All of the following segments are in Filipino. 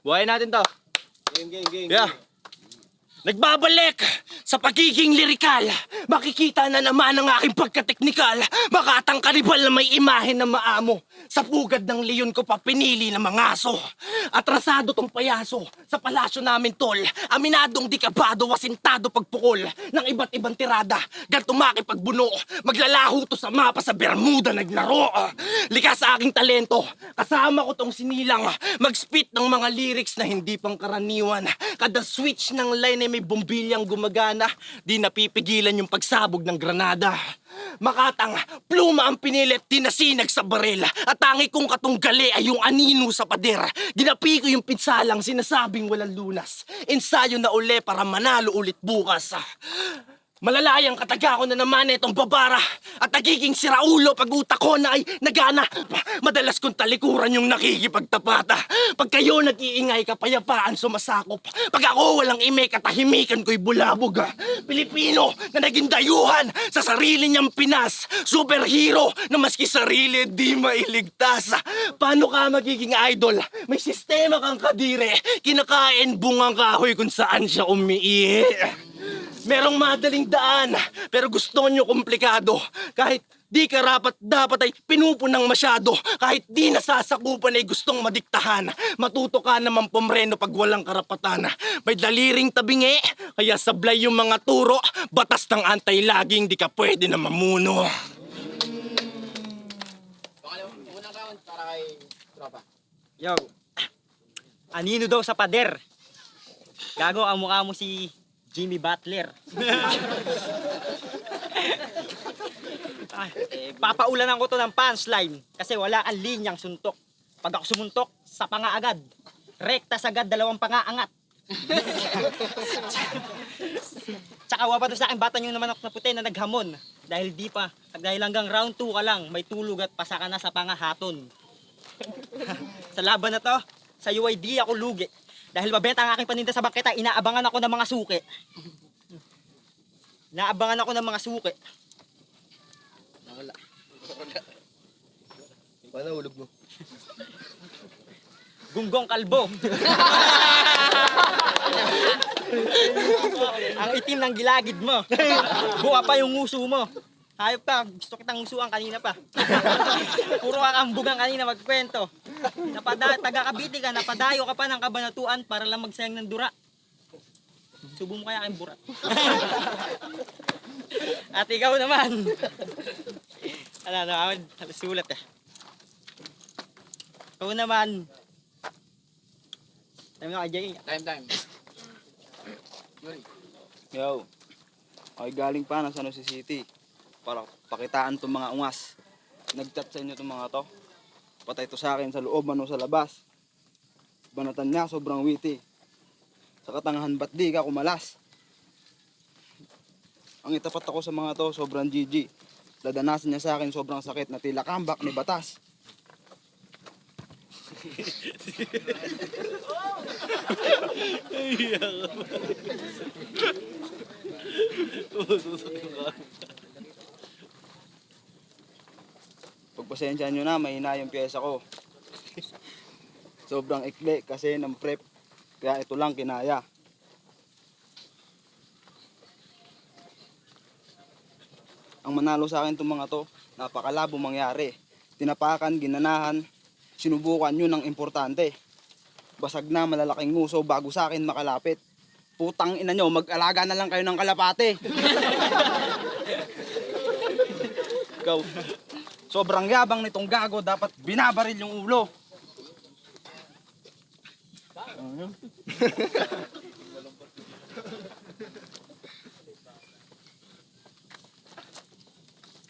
Buhayin natin to. Game. Yeah. Nagbabalik sa pagiging lirikal. Makikita na naman ang aking pagkateknikal. Makatang kanibal na may imahe na maamo. Sa pugad ng leon ko pa pinili ng mga aso. Atrasado tong payaso sa palasyo namin tol. Aminadong di kabado, wasintado pagpukol ng iba't ibang tirada. Ganto makipagbuno, maglalaho to sa mapa sa Bermuda naglaro. Likas sa aking talento, kasama ko tong sinilang. Mag-spit ng mga lyrics na hindi pang karaniwan. Kada switch ng line ay may bombilyang gumagana. Di napipigilan yung pagsabog ng granada. Makatang, pluma ang pinilit, tinasinag sa baril. At tangi kong katunggali ay yung anino sa pader. Ginapi ko yung pinsalang, sinasabing walang lunas. Ensayo na uli para manalo ulit bukas. Malalayang kataga ko na naman itong babara. At nagiging siraulo pag utak ko na ay nagana. Madalas kong talikuran yung nakikipagtapata. Pag kayo nag-iingay, kapayapaan sumasakop. Pag ako walang ime, katahimikan ko'y bulabog. Pilipino na naging dayuhan sa sarili niyang Pinas. Superhero na maski sarili di mailigtas. Paano ka magiging idol? May sistema kang kadire. Kinakain bungang kahoy kung saan siya umiihi. Merong madaling daan, pero gusto nyo komplikado. Kahit di karapat dapat ay pinupunang masyado. Kahit di nasasakupan ay gustong madiktahan. Matuto ka naman pumreno pag walang karapatan. May daliring tabingi, kaya sablay yung mga turo. Batas ng antay laging di ka pwede na mamuno. Unang round para kay tropa. Yo, anino daw sa pader. Gago, ang mukha mo si Jimmy Butler. Papaulanan ko to ng punchline kasi wala kang linyang suntok. Pag ako sumuntok, sa panga agad. Rekta sagad, dalawang pangaangat. Tsaka wapa to sa akin, bata nyo naman ako na puti na naghamon. Dahil di pa, dahil hanggang round 2 ka lang, may tulog at pasa ka na sa pangahaton. Sa laban na to, sa UID ako lugi. Dahil mabenta ang aking paninda sa bangketa, inaabangan ako ng mga suki. Inaabangan ako ng mga suki. Nawala. Paano hulog mo? Gunggong kalbo. Ang itim ng gilagid mo. Buha pa yung nguso mo. Hayop ka, gusto kitang ngusuan kanina pa. Puro kakambugan kanina magkwento. Taga-Cavite ka, napadayo ka pa ng kabanatuan para lang magsayang ng dura. Subo mo kaya aking bura. At ikaw naman. Sulat eh. Ikaw naman. Time na kay Jay. Time. Yuri. Yo, ako'y galing pa ng San Jose City para pakitaan itong mga ungas. Nag-chat sa inyo itong mga to. Patay to sa akin sa loob, ano sa labas. Banatan niya, sobrang witty. Sa katangahan, ba't di ka kumalas? Ang itapat ako sa mga to, sobrang GG. Dadanasan niya sa akin, sobrang sakit na tila kambak ni batas. Pagpasensya nyo na, mahina yung pyesa ko. Sobrang ikli kasi ng prep, kaya ito lang kinaya. Ang manalo sa akin itong mga to, napakalabo mangyari. Tinapakan, ginanahan, sinubukan nyo ng importante. Basag na malalaking nguso bago sa akin makalapit. Putang ina nyo, mag-alaga na lang kayo ng kalapate. Ikaw, sobrang yabang nitong gago, dapat binabaril yung ulo.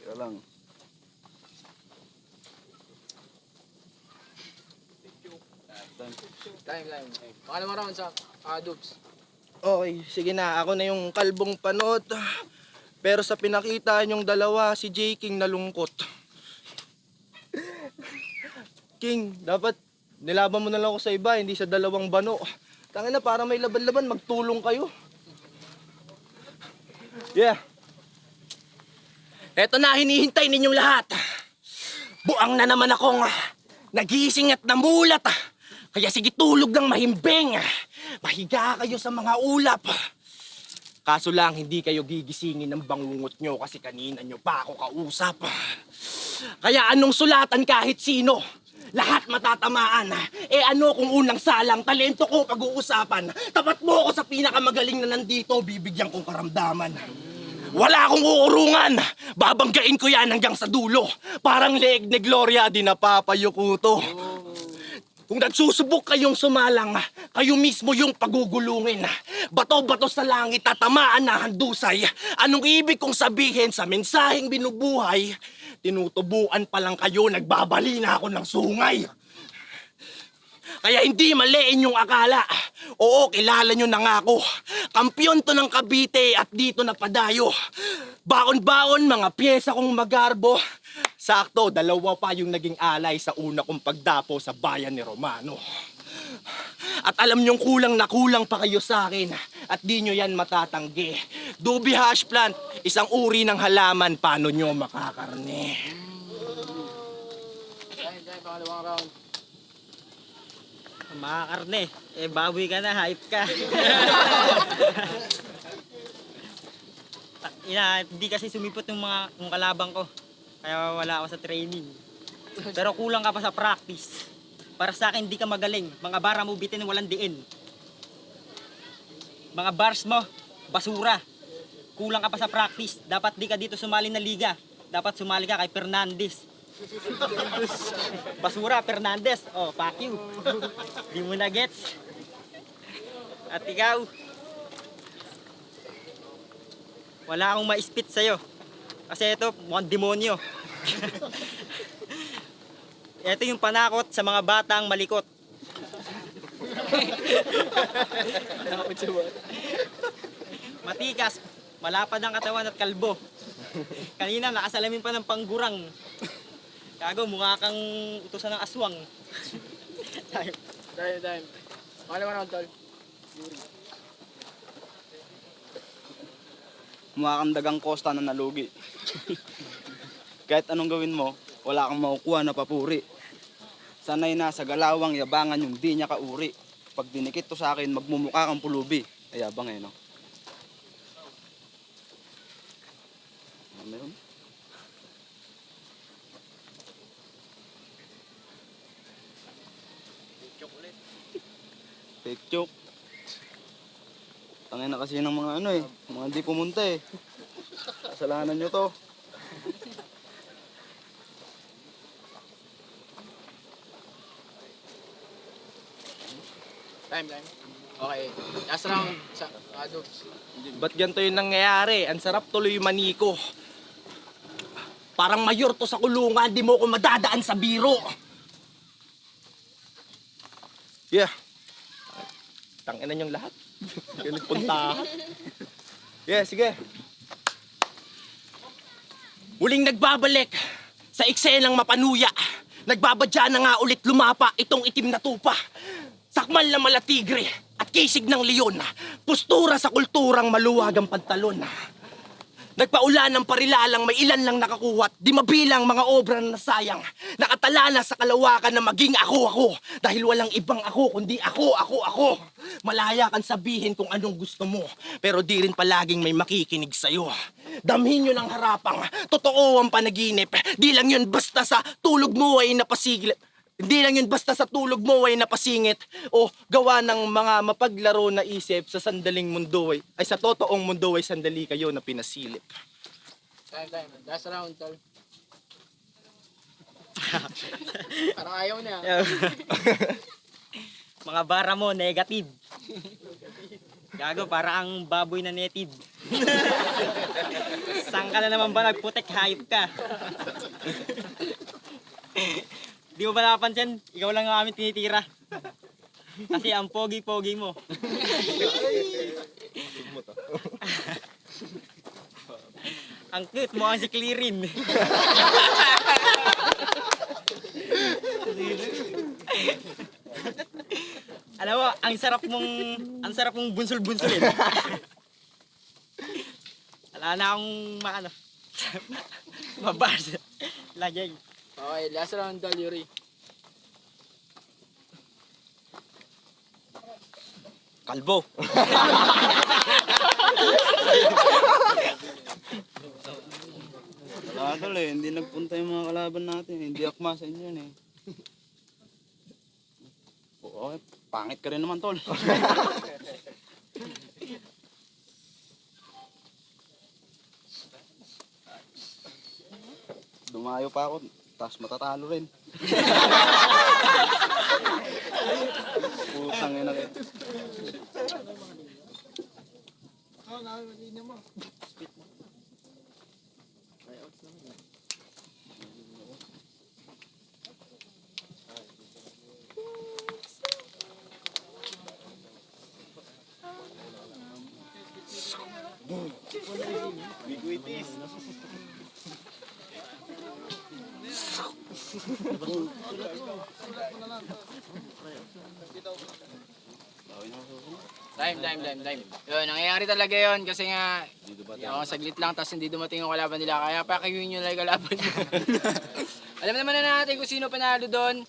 Kaya lang. Time. Pangalawang round sa Dubs. Okay, sige na. Ako na yung kalbong panot. Pero sa pinakita niyong dalawa, si J. King nalungkot. King, dapat nilaban mo na lang ako sa iba, hindi sa dalawang bano. Tangina na, para may laban-laban, magtulong kayo. Yeah. Eto na, hinihintay ninyong lahat. Buang na naman akong nagising at namulat. Kaya sige tulog ng mahimbing. Mahiga kayo sa mga ulap. Kaso lang, hindi kayo gigisingin ng bangungot nyo kasi kanina nyo pa ako kausap. Kaya anong sulatan kahit sino? Lahat matatamaan. Eh ano kung unang salang, talento ko pag-uusapan. Tapat mo ako sa pinakamagaling na nandito, bibigyan kong karamdaman. Wala akong uurungan. Babanggain ko yan hanggang sa dulo. Parang leeg ni Gloria, di napapayuko to. Kung nagsusubok kayong sumalang, kayo mismo yung pagugulungin. Bato-bato sa langit, tatamaan na handusay. Anong ibig kong sabihin sa mensaheng binubuhay? Tinutubuan pa lang kayo, nagbabali na ako ng sungay. Kaya hindi maliin yung akala. Oo, kilala nyo na nga ako. Kampyon to ng Cavite at dito na padayo. Baon-baon, mga pyesa kong magarbo. Sakto, dalawa pa yung naging alay sa una kong pagdapo sa bayan ni Romano. At alam nyong kulang na kulang pa kayo sa akin. At di nyo yan matatanggi. Dubi hash plant, isang uri ng halaman. Paano nyo makakarne? Time, pangalawang round. Mga karne, eh baboy ka na, hype ka. Hindi kasi sumipot yung kalabang ko. Kaya wala ako sa training. Pero kulang ka pa sa practice. Para sa akin, hindi ka magaling. Mga bara mo bitin walang diin. Mga bars mo, basura. Kulang ka pa sa practice. Dapat di ka dito sumali na liga. Dapat sumali ka kay Fernandez. Basura, Fernandez. Oh, fuck you. Di mo na gets. At ikaw, wala akong ma-spit sa'yo. Kasi ito, mukhang demonyo. Ito yung panakot sa mga batang malikot. Matikas, malapad ang katawan at kalbo. Kanina nakasalamin pa ng panggurang. Kago, mukha kang utusan ng aswang. Time. Pangalawang round, tol. Yuri. Mukha kang dagang kosta na nalugi. Kahit anong gawin mo, wala kang makukuha na papuri. Sanay na sa galawang yabangan yung di niya kauri. Pag dinikit to sa akin, magmumukha kang pulubi. Ay, yabang eh, no? Ano yun? Fake joke. Tangin na kasi ng mga ano eh, mga di pumunta eh. Kasalanan nyo to. Time. Okay. Last round, Dubs. Ba't ganito yung nangyayari? Ang sarap tuloy maniko. Parang mayor to sa kulungan, di mo ko madadaan sa biro. Yeah. Tanginan yung lahat. Ganun punta. Yeah, sige. Muling nagbabalik sa eksenang mapanuya. Nagbabadya na nga ulit lumapa itong itim na tupa. Sakmal na malatigre at kisig ng leon. Postura sa kulturang maluwagang pantalon. Nagpaulan ng parilalang may ilan lang nakakuha at di mabilang mga obra na nasayang. Nakatala na sa kalawakan na maging ako. Dahil walang ibang ako kundi ako. Malaya kang sabihin kung anong gusto mo. Pero di rin palaging may makikinig sa'yo. Damhin nyo ng harapang. Totoo ang panaginip. Di lang yun basta sa tulog mo ay napasigilip. Hindi lang yun basta sa tulog mo ay napasingit o gawa ng mga mapaglaro na isip sa sandaling mundo ay sa totoong mundo ay sandali kayo na pinasilip. Time. Last round, tol. Parang ayaw na. Mga bara mo, negative. Gago, para ang baboy na native. Saan ka na naman ba nagputek? Hype ka. Di mo ba napansin? Ikaw lang ang aming tinitira. Kasi ang pogi-pogi mo. Ang cute mo ang si Clearin. Alam mo, ang sarap mong bunsul-bunsulin. Wala na akong mabars. Lagay. Okay, last round, tol, Yuri. Kalbo. Wala tol eh, hindi nagpunta yung mga kalaban natin. Hindi akma sa inyo yun eh. Oo, pangit ka rin naman tol. Dumayo pa ako, tapos matatalo rin. Putang ina kayo. Time. Yun, nangyayari talaga yun kasi nga, saglit lang tapos hindi dumating yung kalaban nila. Kaya pakiyuin nyo lang yung kalaban nyo. Alam naman na natin kung sino panalo doon.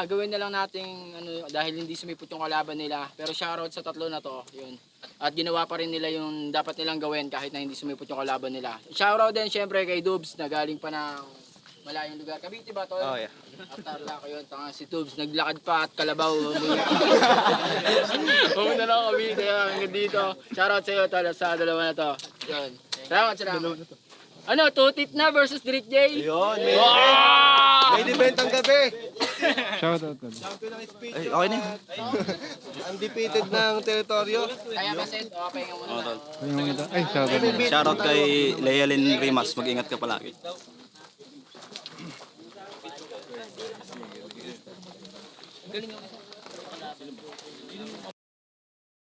Gawin na lang natin dahil hindi sumipot yung kalaban nila. Pero shoutout sa tatlo na to. Yun. At ginawa pa rin nila yung dapat nilang gawin kahit na hindi sumipot yung kalaban nila. Shoutout din syempre kay Dubs na galing pa ng malayong lugar. Cavite ba to? Oh, yeah. At Tarlac yun. Tanga si Dubs naglakad pa at Kalabaw. Pumunta na ako Cavite hanggang dito. Shoutout sa iyo tol sa dalawa na to. Yun. Salamat. Ano, Tutit na versus Direk J? Yun, may event ang gabi. Shoutout. Ay, okay na yun. Undefeated ng teritoryo. Kaya kasi, okay nga muna na. Ay, shoutout. Shoutout kay Lealin Rimas, mag-ingat ka palagi. Galing ako.